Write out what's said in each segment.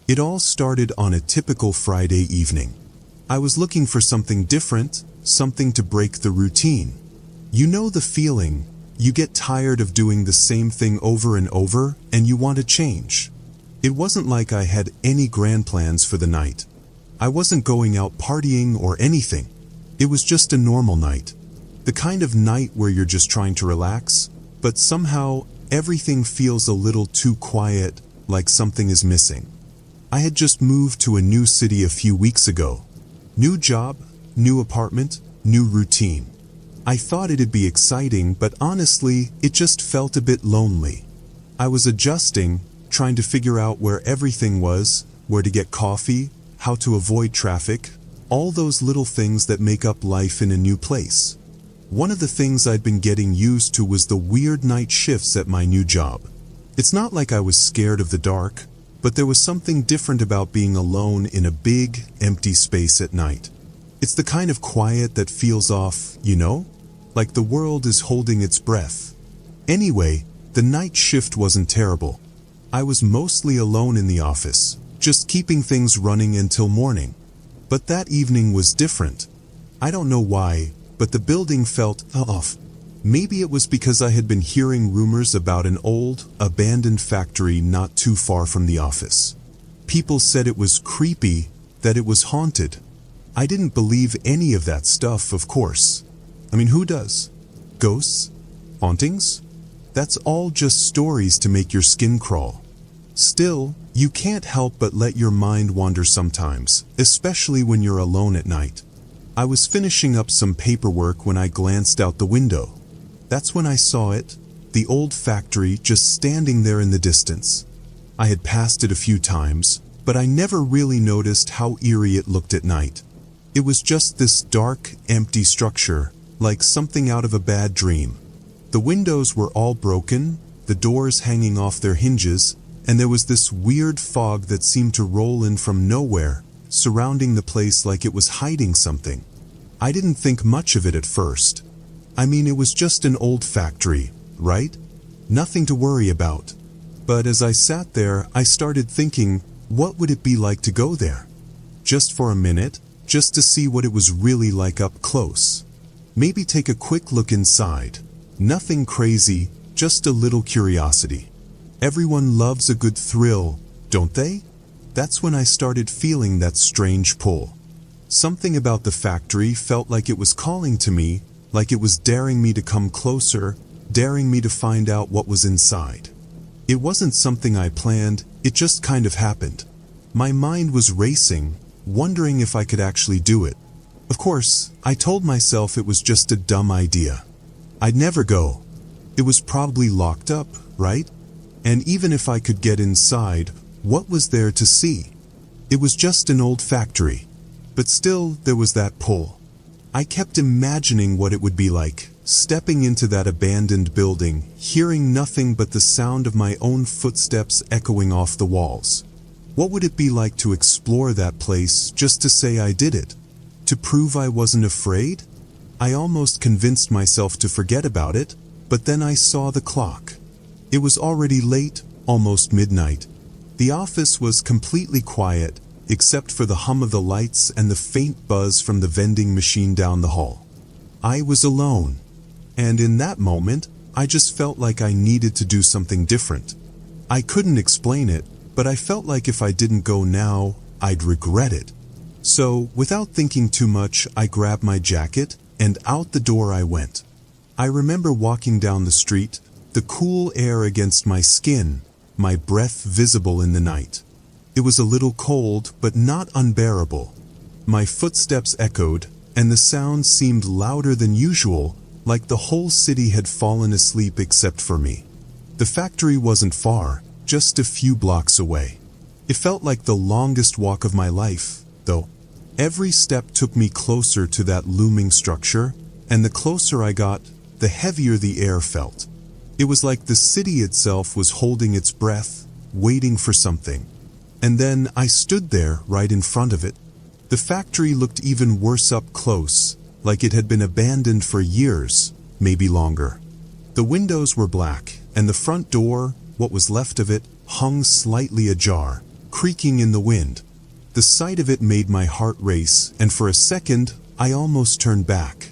It all started on a typical Friday evening. I was looking for something different, something to break the routine. You know the feeling, you get tired of doing the same thing over and over, and you want to change. It wasn't like I had any grand plans for the night. I wasn't going out partying or anything. It was just a normal night. The kind of night where you're just trying to relax, but somehow everything feels a little too quiet, like something is missing. I had just moved to a new city a few weeks ago. New job, new apartment, new routine. I thought it'd be exciting, but honestly, it just felt a bit lonely. I was adjusting, trying to figure out where everything was, where to get coffee, how to avoid traffic, all those little things that make up life in a new place. One of the things I'd been getting used to was the weird night shifts at my new job. It's not like I was scared of the dark, but there was something different about being alone in a big, empty space at night. It's the kind of quiet that feels off, you know? Like the world is holding its breath. Anyway, the night shift wasn't terrible. I was mostly alone in the office, just keeping things running until morning. But that evening was different. I don't know why, but the building felt off. Maybe it was because I had been hearing rumors about an old, abandoned factory not too far from the office. People said it was creepy, that it was haunted. I didn't believe any of that stuff, of course. I mean, who does? Ghosts? Hauntings? That's all just stories to make your skin crawl. Still, you can't help but let your mind wander sometimes, especially when you're alone at night. I was finishing up some paperwork when I glanced out the window. That's when I saw it, the old factory just standing there in the distance. I had passed it a few times, but I never really noticed how eerie it looked at night. It was just this dark, empty structure, like something out of a bad dream. The windows were all broken, the doors hanging off their hinges, and there was this weird fog that seemed to roll in from nowhere, surrounding the place like it was hiding something. I didn't think much of it at first. I mean, it was just an old factory, right? Nothing to worry about. But as I sat there, I started thinking, what would it be like to go there? Just for a minute, just to see what it was really like up close. Maybe take a quick look inside. Nothing crazy, just a little curiosity. Everyone loves a good thrill, don't they? That's when I started feeling that strange pull. Something about the factory felt like it was calling to me, like it was daring me to come closer, daring me to find out what was inside. It wasn't something I planned, it just kind of happened. My mind was racing, wondering if I could actually do it. Of course, I told myself it was just a dumb idea. I'd never go. It was probably locked up, right? And even if I could get inside, what was there to see? It was just an old factory. But still, there was that pull. I kept imagining what it would be like, stepping into that abandoned building, hearing nothing but the sound of my own footsteps echoing off the walls. What would it be like to explore that place just to say I did it? To prove I wasn't afraid? I almost convinced myself to forget about it, but then I saw the clock. It was already late, almost midnight. The office was completely quiet, except for the hum of the lights and the faint buzz from the vending machine down the hall. I was alone, and in that moment, I just felt like I needed to do something different. I couldn't explain it, but I felt like if I didn't go now, I'd regret it. So, without thinking too much, I grabbed my jacket, and out the door I went. I remember walking down the street, the cool air against my skin, my breath visible in the night. It was a little cold, but not unbearable. My footsteps echoed, and the sound seemed louder than usual, like the whole city had fallen asleep except for me. The factory wasn't far, just a few blocks away. It felt like the longest walk of my life, though. Every step took me closer to that looming structure, and the closer I got, the heavier the air felt. It was like the city itself was holding its breath, waiting for something. And then I stood there, right in front of it. The factory looked even worse up close, like it had been abandoned for years, maybe longer. The windows were black, and the front door, what was left of it, hung slightly ajar. creaking in the wind. The sight of it made my heart race, and for a second, I almost turned back.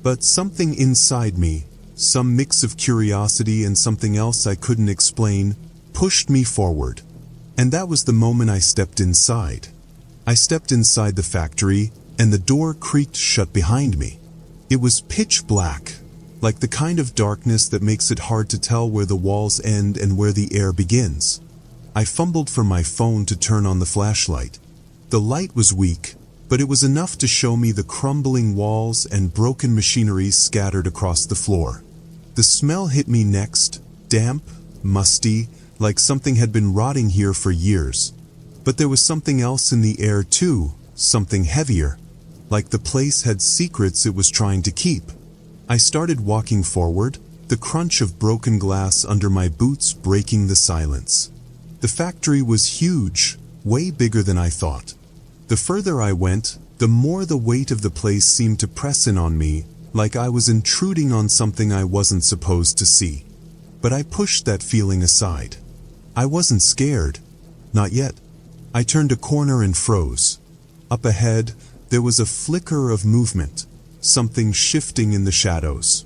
But something inside me, some mix of curiosity and something else I couldn't explain, pushed me forward. And that was the moment I stepped inside. I stepped inside the factory, and the door creaked shut behind me. It was pitch black, like the kind of darkness that makes it hard to tell where the walls end and where the air begins. I fumbled for my phone to turn on the flashlight. The light was weak, but it was enough to show me the crumbling walls and broken machinery scattered across the floor. The smell hit me next, damp, musty, like something had been rotting here for years. But there was something else in the air too, something heavier, like the place had secrets it was trying to keep. I started walking forward, the crunch of broken glass under my boots breaking the silence. The factory was huge, way bigger than I thought. The further I went, the more the weight of the place seemed to press in on me, like I was intruding on something I wasn't supposed to see. But I pushed that feeling aside. I wasn't scared. Not yet. I turned a corner and froze. Up ahead, there was a flicker of movement, something shifting in the shadows.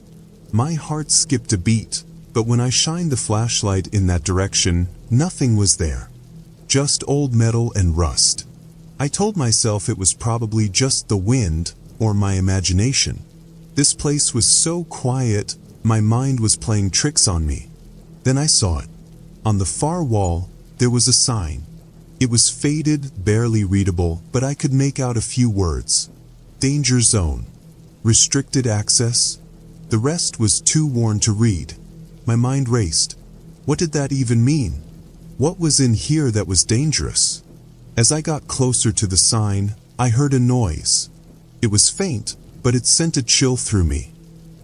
My heart skipped a beat, but when I shined the flashlight in that direction, nothing was there. Just old metal and rust. I told myself it was probably just the wind or my imagination. This place was so quiet, my mind was playing tricks on me. Then I saw it. On the far wall, there was a sign. It was faded, barely readable, but I could make out a few words. Danger zone. Restricted access. The rest was too worn to read. My mind raced. What did that even mean? What was in here that was dangerous? As I got closer to the sign, I heard a noise. It was faint, but it sent a chill through me.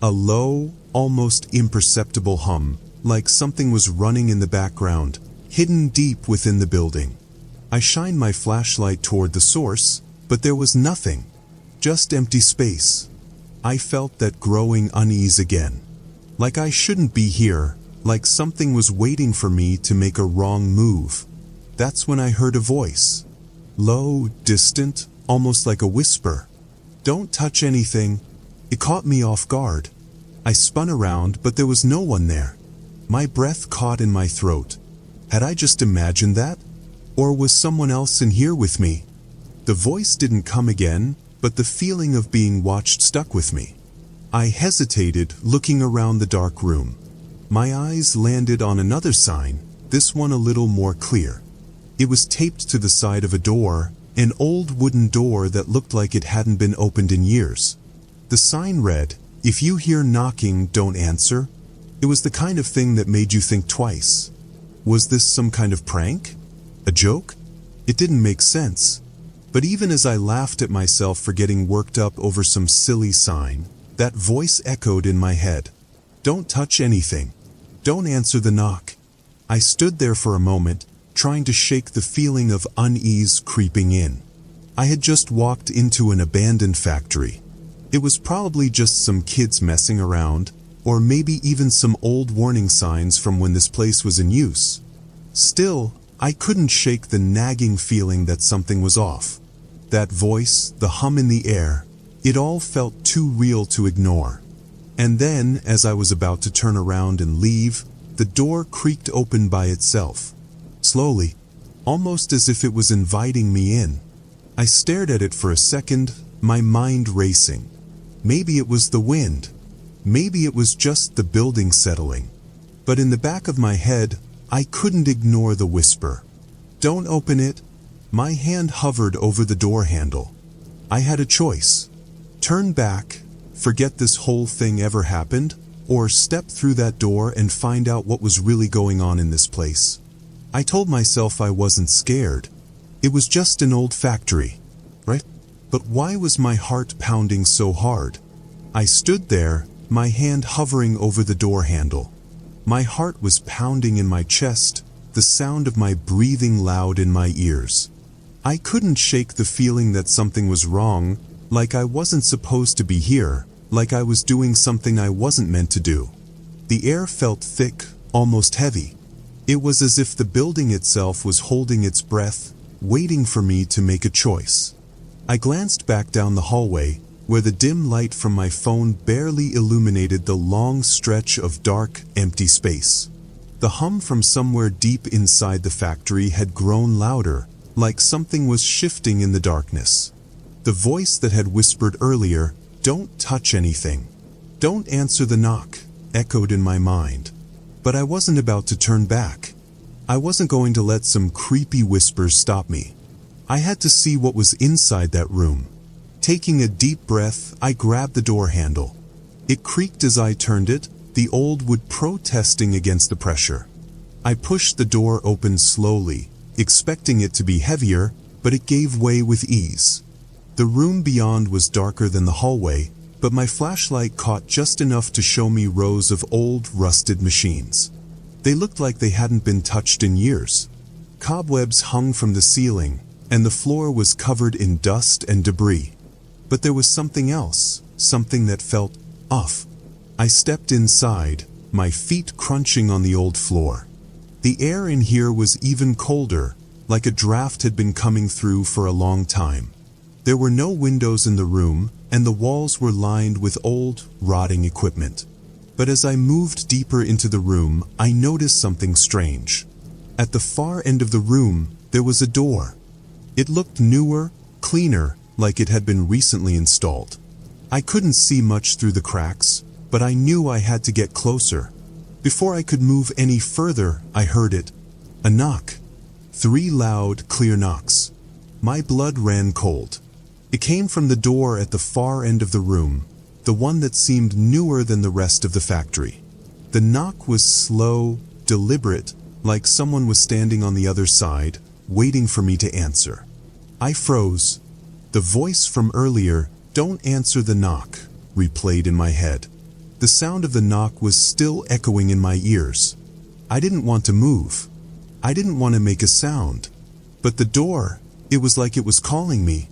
A low, almost imperceptible hum, like something was running in the background, hidden deep within the building. I shined my flashlight toward the source, but there was nothing. Just empty space. I felt that growing unease again. Like I shouldn't be here, like something was waiting for me to make a wrong move. That's when I heard a voice. Low, distant, almost like a whisper. Don't touch anything. It caught me off guard. I spun around, but there was no one there. My breath caught in my throat. Had I just imagined that? Or was someone else in here with me? The voice didn't come again, but the feeling of being watched stuck with me. I hesitated, looking around the dark room. My eyes landed on another sign, this one a little more clear. It was taped to the side of a door, an old wooden door that looked like it hadn't been opened in years. The sign read, "If you hear knocking, don't answer." It was the kind of thing that made you think twice. Was this some kind of prank? A joke? It didn't make sense. But even as I laughed at myself for getting worked up over some silly sign, that voice echoed in my head. Don't touch anything. Don't answer the knock. I stood there for a moment, trying to shake the feeling of unease creeping in. I had just walked into an abandoned factory. It was probably just some kids messing around, or maybe even some old warning signs from when this place was in use. Still, I couldn't shake the nagging feeling that something was off. That voice, the hum in the air, it all felt too real to ignore. And then, as I was about to turn around and leave, the door creaked open by itself. Slowly, almost as if it was inviting me in. I stared at it for a second, my mind racing. Maybe it was the wind. Maybe it was just the building settling. But in the back of my head, I couldn't ignore the whisper. Don't open it. My hand hovered over the door handle. I had a choice. Turn back, forget this whole thing ever happened, or step through that door and find out what was really going on in this place. I told myself I wasn't scared. It was just an old factory, right? But why was my heart pounding so hard? I stood there, my hand hovering over the door handle. My heart was pounding in my chest, the sound of my breathing loud in my ears. I couldn't shake the feeling that something was wrong, like I wasn't supposed to be here, like I was doing something I wasn't meant to do. The air felt thick, almost heavy. It was as if the building itself was holding its breath, waiting for me to make a choice. I glanced back down the hallway, where the dim light from my phone barely illuminated the long stretch of dark, empty space. The hum from somewhere deep inside the factory had grown louder, like something was shifting in the darkness. The voice that had whispered earlier, "Don't touch anything. Don't answer the knock," echoed in my mind. But I wasn't about to turn back. I wasn't going to let some creepy whispers stop me. I had to see what was inside that room. Taking a deep breath, I grabbed the door handle. It creaked as I turned it, the old wood protesting against the pressure. I pushed the door open slowly, expecting it to be heavier, but it gave way with ease. The room beyond was darker than the hallway, but my flashlight caught just enough to show me rows of old, rusted machines. They looked like they hadn't been touched in years. Cobwebs hung from the ceiling, and the floor was covered in dust and debris. But there was something else, something that felt off. I stepped inside, my feet crunching on the old floor. The air in here was even colder, like a draft had been coming through for a long time. There were no windows in the room, and the walls were lined with old, rotting equipment. But as I moved deeper into the room, I noticed something strange. At the far end of the room, there was a door. It looked newer, cleaner, like it had been recently installed. I couldn't see much through the cracks, but I knew I had to get closer. Before I could move any further, I heard it. A knock. 3 loud, clear knocks. My blood ran cold. It came from the door at the far end of the room, the one that seemed newer than the rest of the factory. The knock was slow, deliberate, like someone was standing on the other side, waiting for me to answer. I froze. The voice from earlier, "Don't answer the knock," replayed in my head. The sound of the knock was still echoing in my ears. I didn't want to move. I didn't want to make a sound. But the door, it was like it was calling me.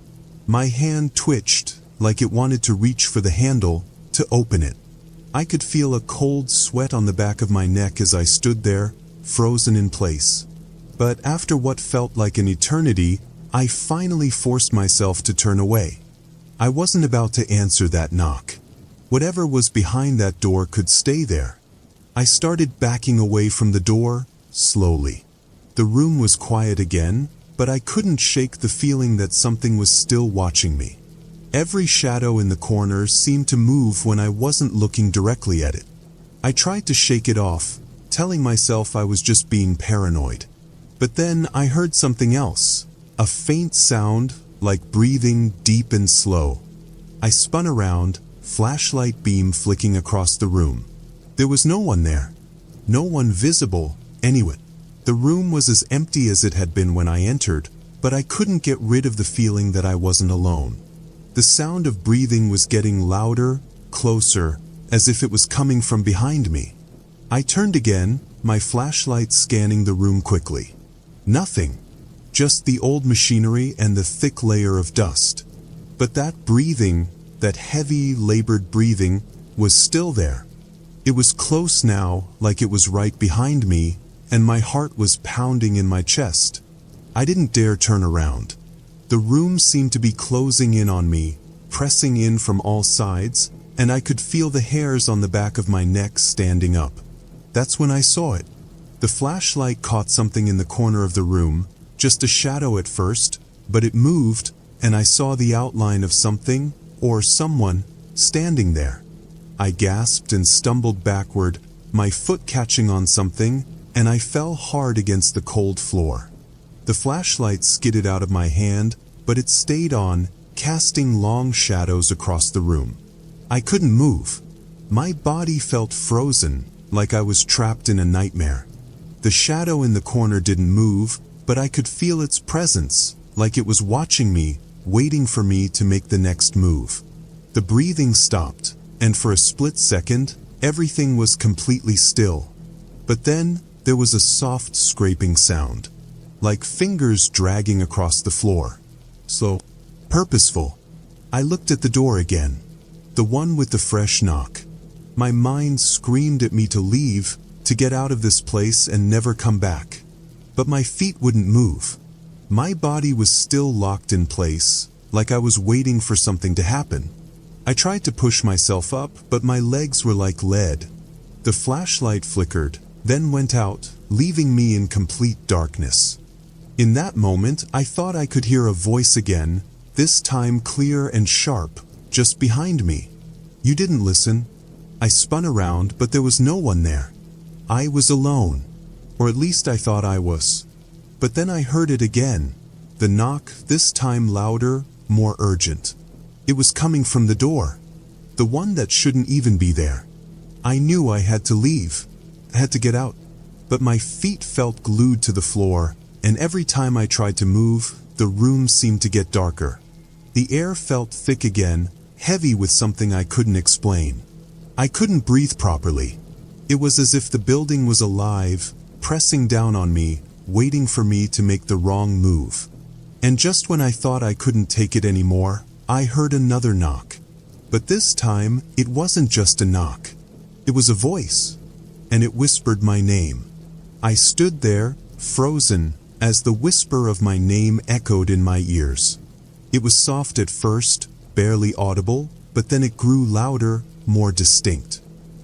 My hand twitched, like it wanted to reach for the handle, to open it. I could feel a cold sweat on the back of my neck as I stood there, frozen in place. But after what felt like an eternity, I finally forced myself to turn away. I wasn't about to answer that knock. Whatever was behind that door could stay there. I started backing away from the door, slowly. The room was quiet again, but I couldn't shake the feeling that something was still watching me. Every shadow in the corner seemed to move when I wasn't looking directly at it. I tried to shake it off, telling myself I was just being paranoid. But then I heard something else. A faint sound, like breathing deep and slow. I spun around, flashlight beam flicking across the room. There was no one there. No one visible, anyway. The room was as empty as it had been when I entered, but I couldn't get rid of the feeling that I wasn't alone. The sound of breathing was getting louder, closer, as if it was coming from behind me. I turned again, my flashlight scanning the room quickly. Nothing. Just the old machinery and the thick layer of dust. But that breathing, that heavy, labored breathing, was still there. It was close now, like it was right behind me, and my heart was pounding in my chest. I didn't dare turn around. The room seemed to be closing in on me, pressing in from all sides, and I could feel the hairs on the back of my neck standing up. That's when I saw it. The flashlight caught something in the corner of the room, just a shadow at first, but it moved, and I saw the outline of something, or someone, standing there. I gasped and stumbled backward, my foot catching on something, and I fell hard against the cold floor. The flashlight skidded out of my hand, but it stayed on, casting long shadows across the room. I couldn't move. My body felt frozen, like I was trapped in a nightmare. The shadow in the corner didn't move, but I could feel its presence, like it was watching me, waiting for me to make the next move. The breathing stopped, and for a split second, everything was completely still. But then, there was a soft scraping sound, like fingers dragging across the floor. Slow, purposeful. I looked at the door again, the one with the fresh knock. My mind screamed at me to leave, to get out of this place and never come back. But my feet wouldn't move. My body was still locked in place, like I was waiting for something to happen. I tried to push myself up, but my legs were like lead. The flashlight flickered, then went out, leaving me in complete darkness. In that moment, I thought I could hear a voice again, this time clear and sharp, just behind me. "You didn't listen." I spun around, but there was no one there. I was alone. Or at least I thought I was. But then I heard it again. The knock, this time louder, more urgent. It was coming from the door. The one that shouldn't even be there. I knew I had to leave. I had to get out. But my feet felt glued to the floor, and every time I tried to move, the room seemed to get darker. The air felt thick again, heavy with something I couldn't explain. I couldn't breathe properly. It was as if the building was alive, pressing down on me, waiting for me to make the wrong move. And just when I thought I couldn't take it anymore, I heard another knock. But this time, it wasn't just a knock. It was a voice, and it whispered my name. I stood there, frozen, as the whisper of my name echoed in my ears. It was soft at first, barely audible, but then it grew louder, more distinct.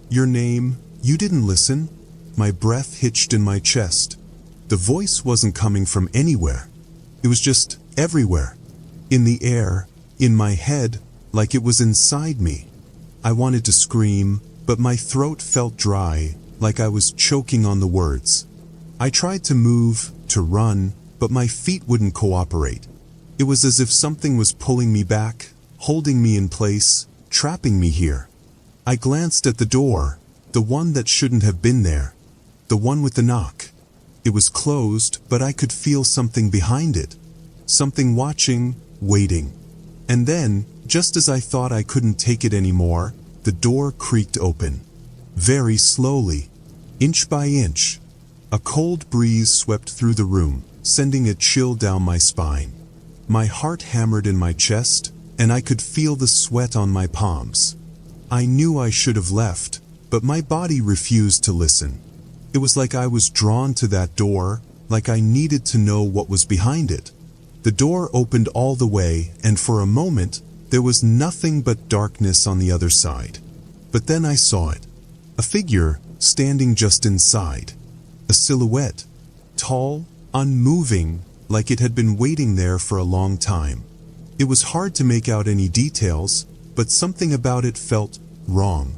"Your name, you didn't listen?" My breath hitched in my chest. The voice wasn't coming from anywhere. It was just everywhere. In the air, in my head, like it was inside me. I wanted to scream, but my throat felt dry, like I was choking on the words. I tried to move, to run, but my feet wouldn't cooperate. It was as if something was pulling me back, holding me in place, trapping me here. I glanced at the door, the one that shouldn't have been there, the one with the knock. It was closed, but I could feel something behind it. Something watching, waiting. And then, just as I thought I couldn't take it anymore, the door creaked open. Very slowly, inch by inch. A cold breeze swept through the room, sending a chill down my spine. My heart hammered in my chest, and I could feel the sweat on my palms. I knew I should have left, but my body refused to listen. It was like I was drawn to that door, like I needed to know what was behind it. The door opened all the way, and for a moment, there was nothing but darkness on the other side. But then I saw it. A figure, standing just inside. A silhouette. Tall, unmoving, like it had been waiting there for a long time. It was hard to make out any details, but something about it felt wrong.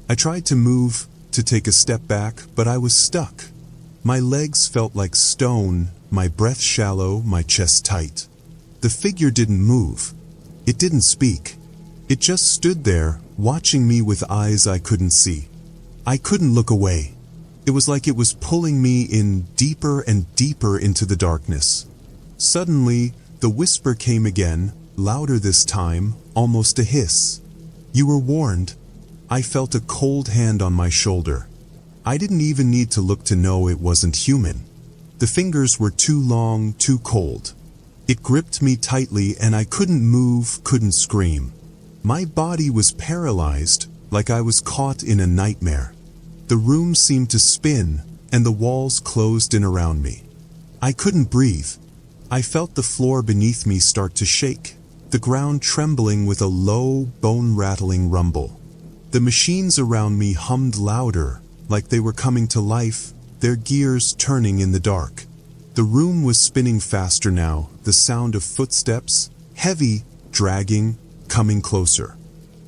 I tried to move, to take a step back, but I was stuck. My legs felt like stone, my breath shallow, my chest tight. The figure didn't move. It didn't speak. It just stood there, watching me with eyes I couldn't see. I couldn't look away. It was like it was pulling me in deeper and deeper into the darkness. Suddenly, the whisper came again, louder this time, almost a hiss. "You were warned." I felt a cold hand on my shoulder. I didn't even need to look to know it wasn't human. The fingers were too long, too cold. It gripped me tightly and I couldn't move, couldn't scream. My body was paralyzed, like I was caught in a nightmare. The room seemed to spin, and the walls closed in around me. I couldn't breathe. I felt the floor beneath me start to shake, the ground trembling with a low, bone-rattling rumble. The machines around me hummed louder, like they were coming to life, their gears turning in the dark. The room was spinning faster now, the sound of footsteps, heavy, dragging, coming closer.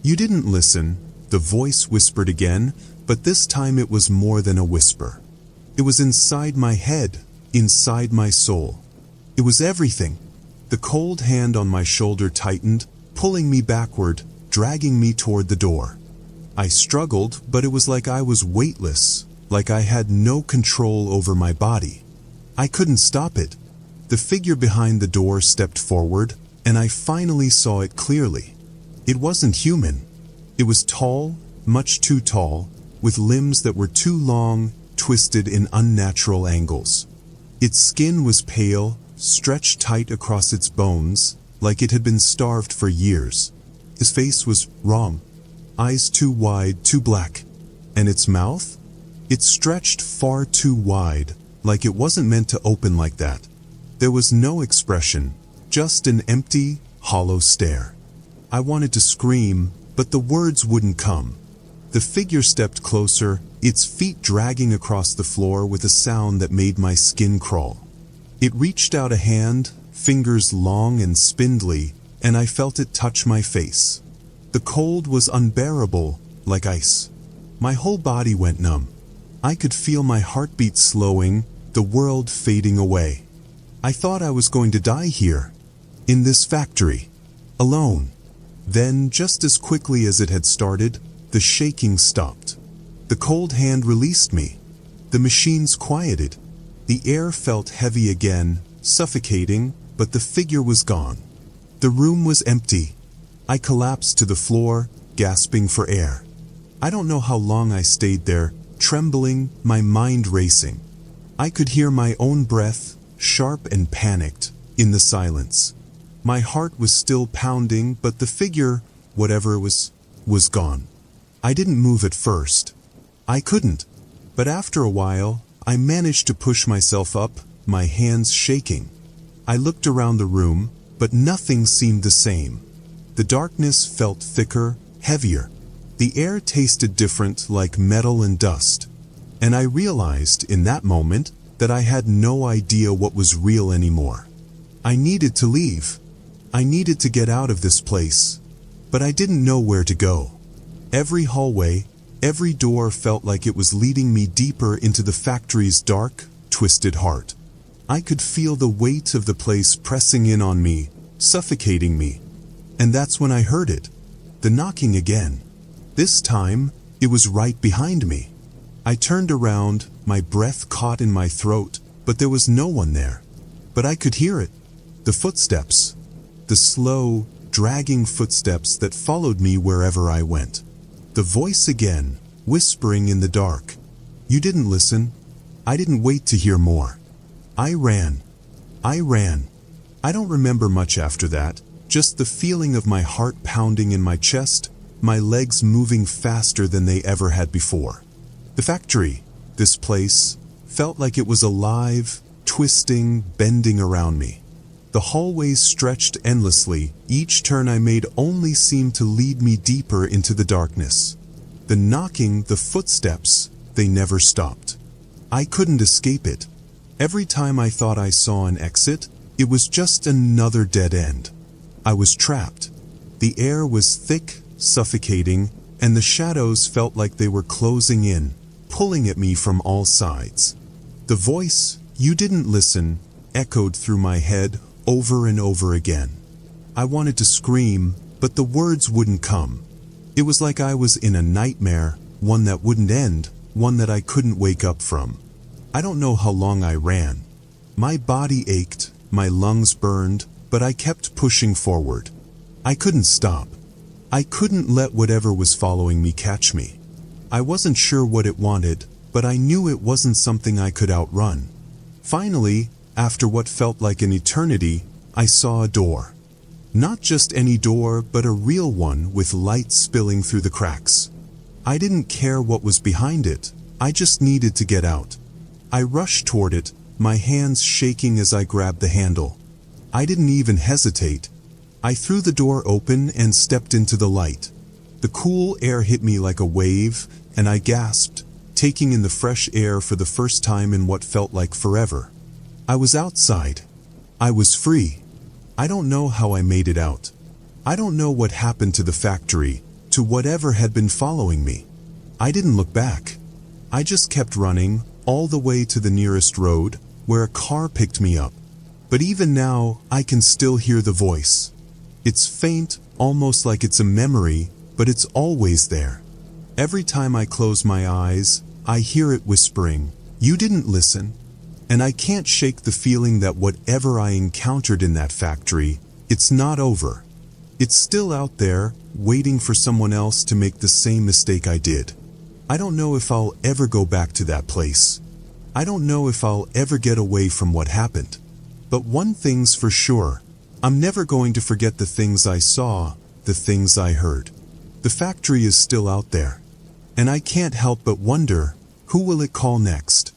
"You didn't listen," the voice whispered again, but this time it was more than a whisper. It was inside my head, inside my soul. It was everything. The cold hand on my shoulder tightened, pulling me backward, dragging me toward the door. I struggled, but it was like I was weightless, like I had no control over my body. I couldn't stop it. The figure behind the door stepped forward, and I finally saw it clearly. It wasn't human. It was tall, much too tall, with limbs that were too long, twisted in unnatural angles. Its skin was pale, stretched tight across its bones, like it had been starved for years. His face was wrong. Eyes too wide, too black. And its mouth? It stretched far too wide, like it wasn't meant to open like that. There was no expression, just an empty, hollow stare. I wanted to scream, but the words wouldn't come. The figure stepped closer, its feet dragging across the floor with a sound that made my skin crawl. It reached out a hand, fingers long and spindly, and I felt it touch my face. The cold was unbearable, like ice. My whole body went numb. I could feel my heartbeat slowing, the world fading away. I thought I was going to die here, in this factory, alone. Then, just as quickly as it had started, the shaking stopped. The cold hand released me. The machines quieted. The air felt heavy again, suffocating, but the figure was gone. The room was empty. I collapsed to the floor, gasping for air. I don't know how long I stayed there, trembling, my mind racing. I could hear my own breath, sharp and panicked, in the silence. My heart was still pounding, but the figure, whatever it was gone. I didn't move at first. I couldn't. But after a while, I managed to push myself up, my hands shaking. I looked around the room, but nothing seemed the same. The darkness felt thicker, heavier. The air tasted different, like metal and dust. And I realized in that moment that I had no idea what was real anymore. I needed to leave. I needed to get out of this place. But I didn't know where to go. Every hallway, every door felt like it was leading me deeper into the factory's dark, twisted heart. I could feel the weight of the place pressing in on me, suffocating me. And that's when I heard it. The knocking again. This time, it was right behind me. I turned around, my breath caught in my throat, but there was no one there. But I could hear it. The footsteps. The slow, dragging footsteps that followed me wherever I went. The voice again, whispering in the dark. You didn't listen. I didn't wait to hear more. I ran. I don't remember much after that, just the feeling of my heart pounding in my chest, my legs moving faster than they ever had before. The factory, this place, felt like it was alive, twisting, bending around me. The hallways stretched endlessly, each turn I made only seemed to lead me deeper into the darkness. The knocking, the footsteps, they never stopped. I couldn't escape it. Every time I thought I saw an exit, it was just another dead end. I was trapped. The air was thick, suffocating, and the shadows felt like they were closing in, pulling at me from all sides. The voice, "You didn't listen," echoed through my head over and over again. I wanted to scream, but the words wouldn't come. It was like I was in a nightmare, one that wouldn't end, one that I couldn't wake up from. I don't know how long I ran. My body ached, my lungs burned, but I kept pushing forward. I couldn't stop. I couldn't let whatever was following me catch me. I wasn't sure what it wanted, but I knew it wasn't something I could outrun. Finally, after what felt like an eternity, I saw a door. Not just any door, but a real one with light spilling through the cracks. I didn't care what was behind it, I just needed to get out. I rushed toward it, my hands shaking as I grabbed the handle. I didn't even hesitate. I threw the door open and stepped into the light. The cool air hit me like a wave, and I gasped, taking in the fresh air for the first time in what felt like forever. I was outside. I was free. I don't know how I made it out. I don't know what happened to the factory, to whatever had been following me. I didn't look back. I just kept running, all the way to the nearest road, where a car picked me up. But even now, I can still hear the voice. It's faint, almost like it's a memory, but it's always there. Every time I close my eyes, I hear it whispering, "You didn't listen." And I can't shake the feeling that whatever I encountered in that factory, it's not over. It's still out there, waiting for someone else to make the same mistake I did. I don't know if I'll ever go back to that place. I don't know if I'll ever get away from what happened. But one thing's for sure, I'm never going to forget the things I saw, the things I heard. The factory is still out there. And I can't help but wonder, Who will it call next?